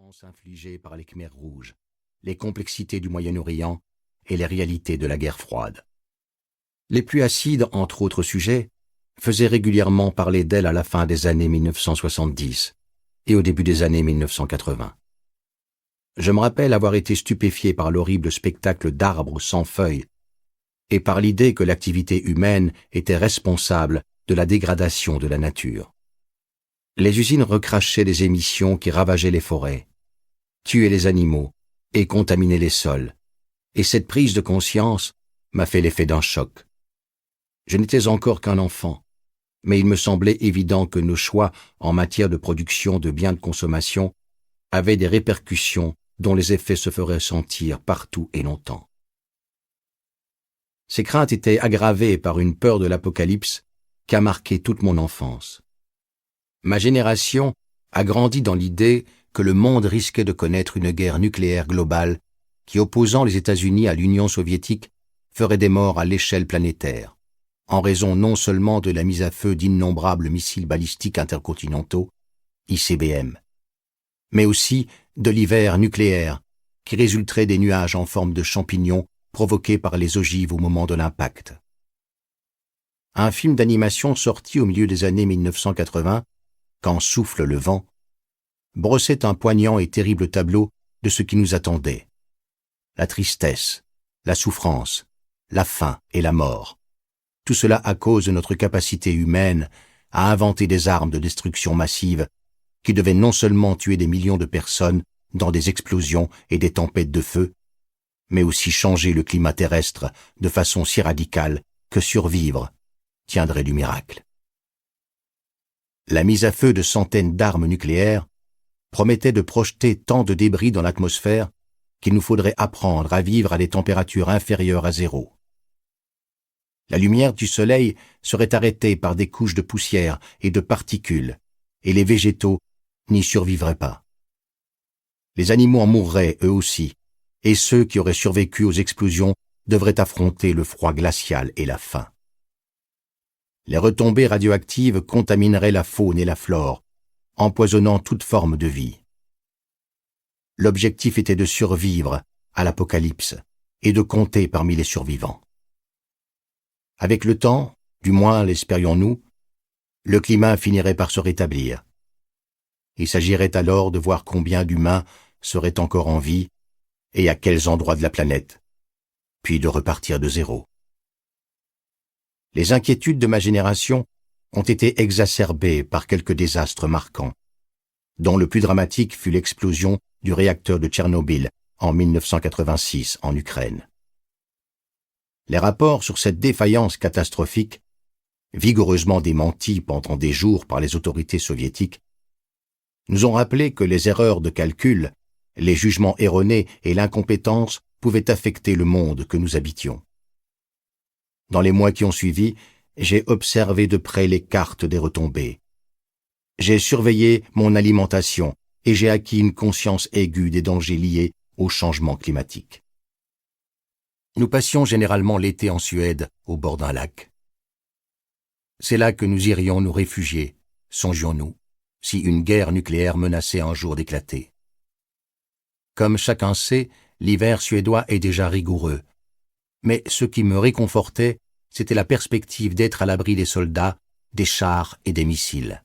souffrances infligées par les Khmers rouges, les complexités du Moyen-Orient et les réalités de la guerre froide. Les pluies acides, entre autres sujets, faisaient régulièrement parler d'elle à la fin des années 1970 et au début des années 1980. Je me rappelle avoir été stupéfié par l'horrible spectacle d'arbres sans feuilles et par l'idée que l'activité humaine était responsable de la dégradation de la nature. Les usines recrachaient des émissions qui ravageaient les forêts, tuaient les animaux et contaminaient les sols, et cette prise de conscience m'a fait l'effet d'un choc. Je n'étais encore qu'un enfant, mais il me semblait évident que nos choix en matière de production de biens de consommation avaient des répercussions dont les effets se feraient sentir partout et longtemps. Ces craintes étaient aggravées par une peur de l'apocalypse qui a marqué toute mon enfance. Ma génération a grandi dans l'idée que le monde risquait de connaître une guerre nucléaire globale qui, opposant les États-Unis à l'Union soviétique, ferait des morts à l'échelle planétaire, en raison non seulement de la mise à feu d'innombrables missiles balistiques intercontinentaux, ICBM, mais aussi de l'hiver nucléaire qui résulterait des nuages en forme de champignons provoqués par les ogives au moment de l'impact. Un film d'animation sorti au milieu des années 1980, Quand souffle le vent, brossait un poignant et terrible tableau de ce qui nous attendait. La tristesse, la souffrance, la faim et la mort. Tout cela à cause de notre capacité humaine à inventer des armes de destruction massive qui devaient non seulement tuer des millions de personnes dans des explosions et des tempêtes de feu, mais aussi changer le climat terrestre de façon si radicale que survivre tiendrait du miracle. La mise à feu de centaines d'armes nucléaires promettait de projeter tant de débris dans l'atmosphère qu'il nous faudrait apprendre à vivre à des températures inférieures à zéro. La lumière du soleil serait arrêtée par des couches de poussière et de particules, et les végétaux n'y survivraient pas. Les animaux en mourraient eux aussi, et ceux qui auraient survécu aux explosions devraient affronter le froid glacial et la faim. Les retombées radioactives contamineraient la faune et la flore, empoisonnant toute forme de vie. L'objectif était de survivre à l'apocalypse et de compter parmi les survivants. Avec le temps, du moins l'espérions-nous, le climat finirait par se rétablir. Il s'agirait alors de voir combien d'humains seraient encore en vie et à quels endroits de la planète, puis de repartir de zéro. Les inquiétudes de ma génération ont été exacerbées par quelques désastres marquants, dont le plus dramatique fut l'explosion du réacteur de Tchernobyl en 1986 en Ukraine. Les rapports sur cette défaillance catastrophique, vigoureusement démentis pendant des jours par les autorités soviétiques, nous ont rappelé que les erreurs de calcul, les jugements erronés et l'incompétence pouvaient affecter le monde que nous habitions. Dans les mois qui ont suivi, j'ai observé de près les cartes des retombées. J'ai surveillé mon alimentation et j'ai acquis une conscience aiguë des dangers liés au changement climatique. Nous passions généralement l'été en Suède, au bord d'un lac. C'est là que nous irions nous réfugier, songions-nous, si une guerre nucléaire menaçait un jour d'éclater. Comme chacun sait, l'hiver suédois est déjà rigoureux, mais ce qui me réconfortait, c'était la perspective d'être à l'abri des soldats, des chars et des missiles.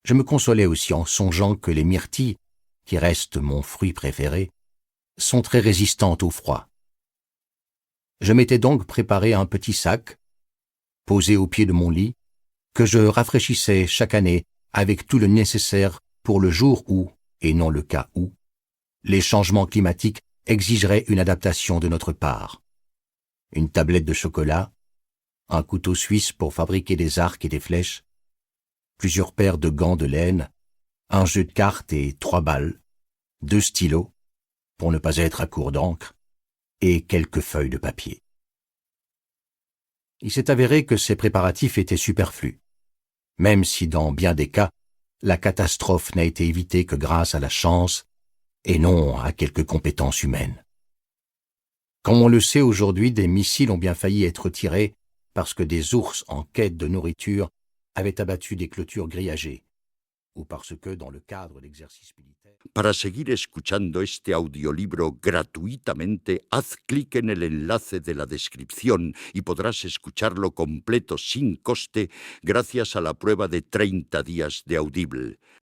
Je me consolais aussi en songeant que les myrtilles, qui restent mon fruit préféré, sont très résistantes au froid. Je m'étais donc préparé un petit sac, posé au pied de mon lit, que je rafraîchissais chaque année avec tout le nécessaire pour le jour où, et non le cas où, les changements climatiques exigeraient une adaptation de notre part. Une tablette de chocolat, un couteau suisse pour fabriquer des arcs et des flèches, plusieurs paires de gants de laine, un jeu de cartes et 3 balles, 2 stylos, pour ne pas être à court d'encre, et quelques feuilles de papier. Il s'est avéré que ces préparatifs étaient superflus, même si dans bien des cas, la catastrophe n'a été évitée que grâce à la chance et non à quelques compétences humaines. Comme on le sait aujourd'hui, des missiles ont bien failli être tirés parce que des ours en quête de nourriture avaient abattu des clôtures grillagées, ou parce que, dans le cadre d'exercices militaires... Para seguir escuchando este audiolibro gratuitamente, haz clic en el enlace de la descripción y podrás escucharlo completo sin coste gracias a la prueba de 30 días de Audible.